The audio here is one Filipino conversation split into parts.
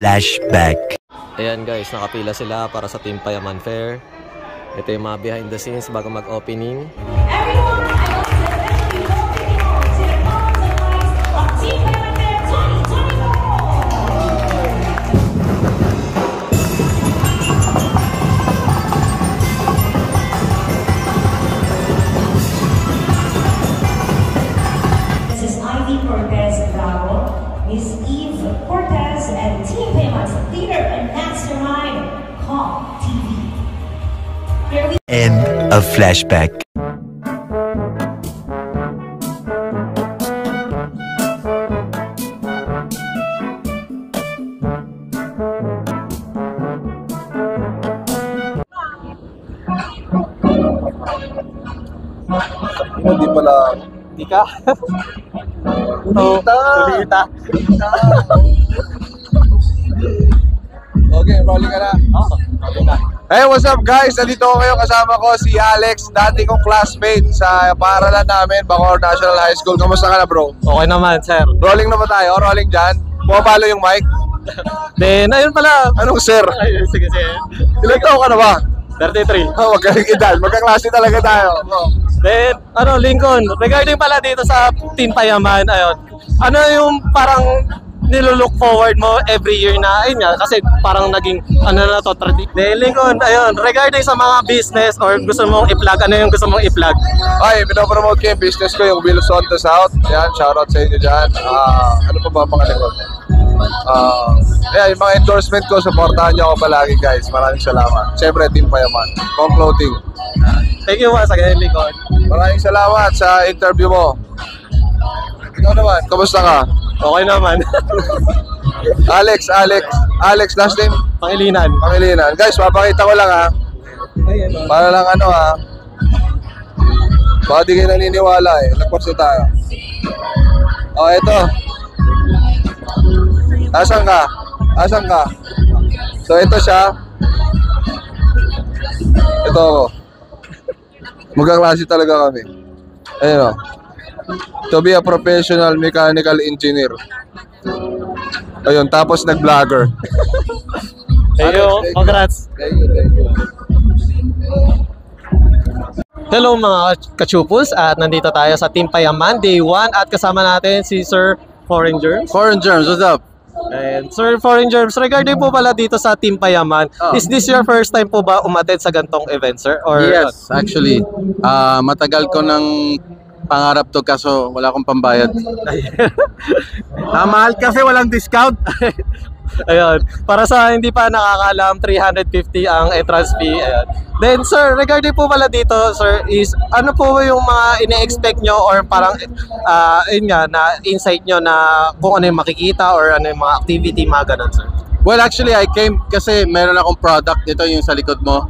Flashback. Ayan guys, nakapila sila para sa Team Payaman Fair. Ito yung mga behind the scenes bago mag-opening. Everyone, I want to thank you for being on to the cause of Team Payaman Fair 2024. This is Ivy Cortez Bravo, Miss Eve Cortez, and Team Payaman's leader and mastermind, Calm TV. End of Flashback. Hindi pala. Di ka? Kulita. Okay, rolling ka na. Okay na. Hey, what's up guys? Nandito ko ngayon, kasama ko si Alex, dati kong classmate sa paaralan namin, Bacoor National High School. Kamusta ka na, bro? Okay naman, sir. Rolling na ba tayo? Rolling dyan? Pumapalo yung mic? Then, ayun pala. Anong sir? Ay, sige. Ilan taon ka na ba? 33. Oh, magaling edad. Magkaklase talaga tayo. Then, Lincoln, regarding pala dito sa Team Payaman, ayun, ano yung parang nilulook forward mo every year na, ayun nga, kasi parang naging, Then, Lincoln, ayun, regarding sa mga business or gusto mong i-plug, ano yung gusto mong i-plug? Ay, pinopromote ko yung business ko, yung Wheels on the South. Yan, shoutout sa inyo dyan. Ano pa ba pangalikot? Yung mga endorsement ko, supportahan nyo ako palagi guys. Maraming salamat. Siyempre, Team Payaman. Kong Clothing. Thank you once again, Lincoln. Maraming salamat sa interview mo. Ikaw naman, kamusta ka? Okay naman. Alex, last name? Pangilinan. Pangilinan. Guys, papakita ko lang ha. Para lang baka di kayo naniniwala eh. Nagpurso tayo. Ito. Asan ka? So, ito siya. Ito ako. Magkaklase talaga kami. Ayun o. To be a professional mechanical engineer. Ayun, tapos nag-vlogger. Thank you. Congrats. Thank you. Hello mga kachupus, at nandito tayo sa Team Payaman Day 1 at kasama natin si Sir Foreign Germs. Foreign Germs, what's up? And Sir Foreign Germs, regarding po pala dito sa Team Payaman, is this your first time po ba umattend sa gantong event, sir? Or Yes, actually. Matagal ko ng pangarap to kaso wala akong pambayad. Mahal kasi walang discount. Ayun, para sa hindi pa nakakaalam, 350 ang entrance fee. Ayun. Then sir, regarding po pala dito, sir, is ano po yung mga ine-expect nyo or parang yun nga, na insight nyo na kung ano yung makikita or ano yung mga activity, mga ganun, sir? Well, actually, I came kasi meron akong product. Ito yung sa likod mo.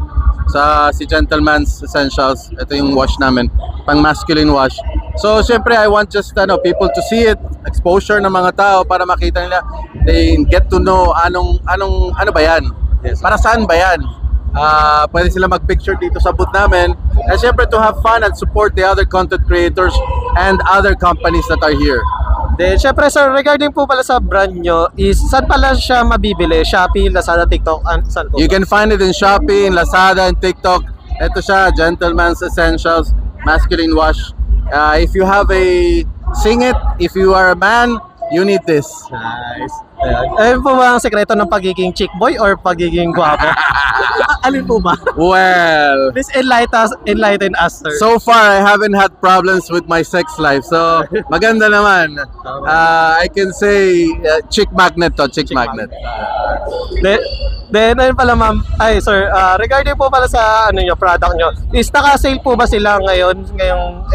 Si Gentleman's Essentials. Ito yung wash namin. Pang masculine wash. So, syempre, I want just people to see it. Exposure ng mga tao para makita nila. They get to know ano ba yan? Yes, para saan ba yan? Pwede sila mag-picture dito sa booth namin. And syempre, to have fun and support the other content creators and other companies that are here. Then, syempre sir, regarding po pala sa brand nyo, is saan pala siya mabibili? Shopee, Lazada, TikTok, saan po? You can find it in Shopee, in Lazada, and TikTok. Ito siya, Gentleman's Essentials, Masculine Wash. If you have sing it, if you are a man, you need this. Nice. Ayun po ba ang sekreto ng pagiging chick boy or pagiging guwapo? Alin po ba? Well, Please enlighten us, sir. so far I haven't had problems with my sex life. So, maganda naman. I can say chick magnet to, chick magnet. Then ayun pala ma'am, sir, regarding po pala sa product nyo, is naka-sale po ba sila ngayong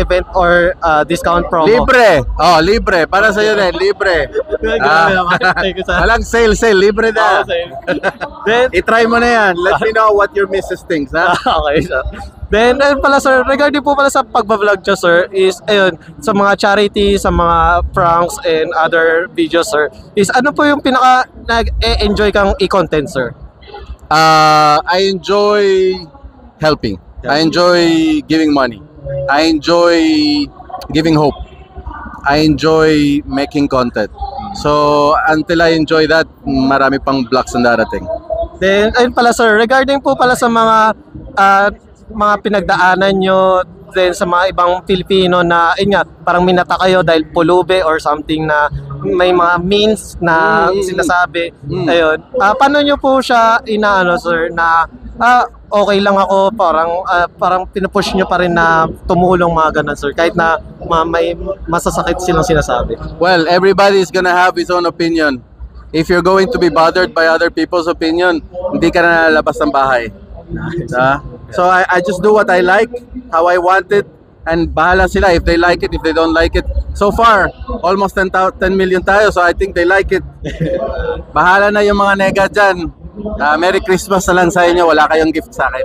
event or discount promo? Libre. Libre. Para sa iyo rin, libre. Thank you, sir. Walang sale, libre na. Then, I-try mo na yan. Let me know what your missus thinks, ha? okay, sir. Then, ayun pala sir, regarding po pala sa pagbablog nyo, sir, is, ayun, sa mga charity, sa mga pranks, and other videos, sir, is ano po yung pinaka nag-enjoy kang i-content, sir? I enjoy helping. I enjoy giving money. I enjoy giving hope. I enjoy making content. So, until I enjoy that, marami pang vlogs na darating. Then, ayun pala sir, regarding po pala sa mga pinagdaanan nyo then sa mga ibang Pilipino na ayun nga, parang minata kayo dahil pulube or something na may mga means na sinasabi. Ayun. Paano nyo po siya inaano sir na okay lang ako, parang pinupush nyo pa rin na tumulong mga ganun sir kahit na may masasakit silang sinasabi? Well, everybody is gonna have his own opinion. If you're going to be bothered by other people's opinion, hindi ka na lalabas ng bahay. So I just do what I like, how I want it, and bahala sila if they like it, if they don't like it. So far, almost 10 million tayo, so I think they like it. Bahala na yung mga nega dyan. Merry Christmas na lang sa inyo, wala kayong gift sa akin.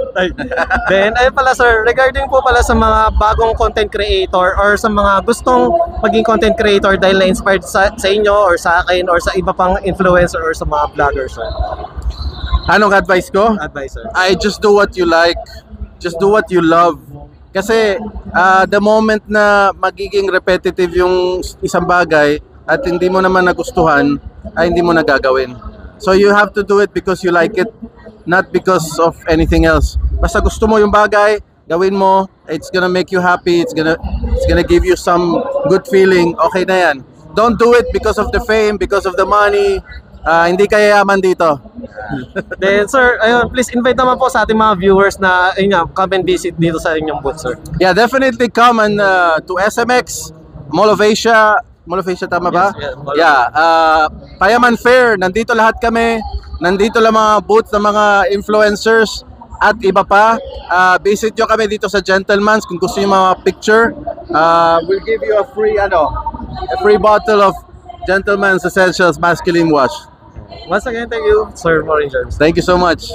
Then, ayun pala sir, regarding po pala sa mga bagong content creator or sa mga gustong maging content creator dahil na-inspired sa inyo or sa akin or sa iba pang influencer or sa mga vloggers sir. Anong advice ko? Advice sir. I just do what you like. Just do what you love. Kasi the moment na magiging repetitive yung isang bagay at hindi mo naman nagustuhan, ay hindi mo nagagawin. So you have to do it because you like it, not because of anything else. Basta gusto mo yung bagay, gawin mo, it's gonna make you happy, it's gonna give you some good feeling, okay na yan. Don't do it because of the fame, because of the money. Hindi kaya yaman dito. Then sir, ayun, please invite naman po sa ating mga viewers na ayun nga, come and visit dito sa inyong booth sir. Yeah, definitely come and to SMX, Mall of Asia. Mall of Asia, tama ba? Yes, yeah, Payaman Fair, nandito lahat kami. Nandito lang mga booth ng mga influencers at iba pa. Visit nyo kami dito sa Gentleman's kung gusto nyo mga picture. We'll give you a free bottle of Gentleman's Essentials Masculine Wash. Once again, thank you sir for enjoying. Thank you so much.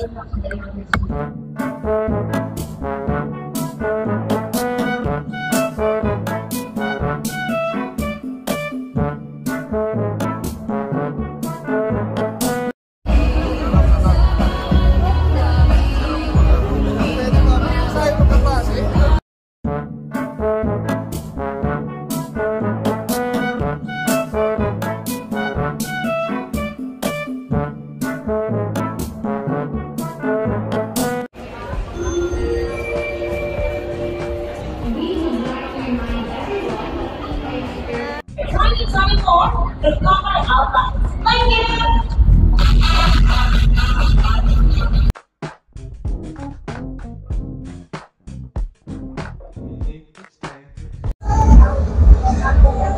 The Summer Outlet. Thank you!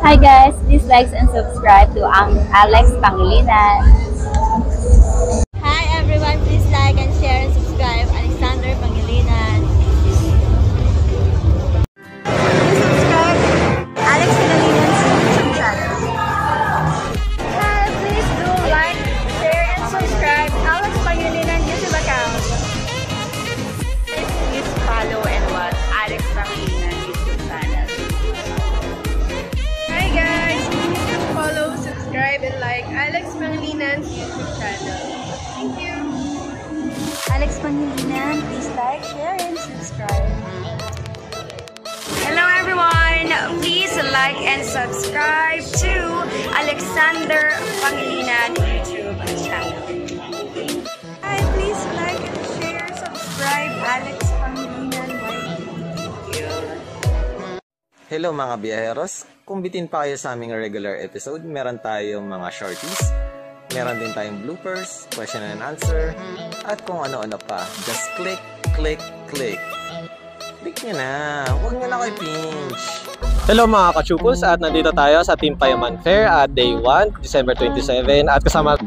Hi guys, please like and subscribe to Alex Pangilinan. Hi everyone, please like and share and subscribe Alexander Pangilinan. Please subscribe Alex Pangilinan's YouTube channel. Hi, please do like, share and subscribe Alex Pangilinan YouTube account. Please follow and watch Alex Pangilinan YouTube channel. Hi guys, you can follow, subscribe and like Alex Pangilinan's YouTube channel. Thank you. Alex Pangilinan, please like, share, and subscribe. Hello everyone! Please like and subscribe to Alexander Pangilinan YouTube channel. Hi, please like and share, subscribe Alex Pangilinan YouTube. Hello mga biyaheros! Kung bitin pa kayo sa aming regular episode, meron tayong mga shorties, meron din tayong bloopers, question and answer, at kung ano-ano pa. Just click, click, click. Click nyo na. Huwag nyo na kayo pinch. Hello mga kachupos at nandito tayo sa Team Payaman Fair at Day 1, December 27 at kasama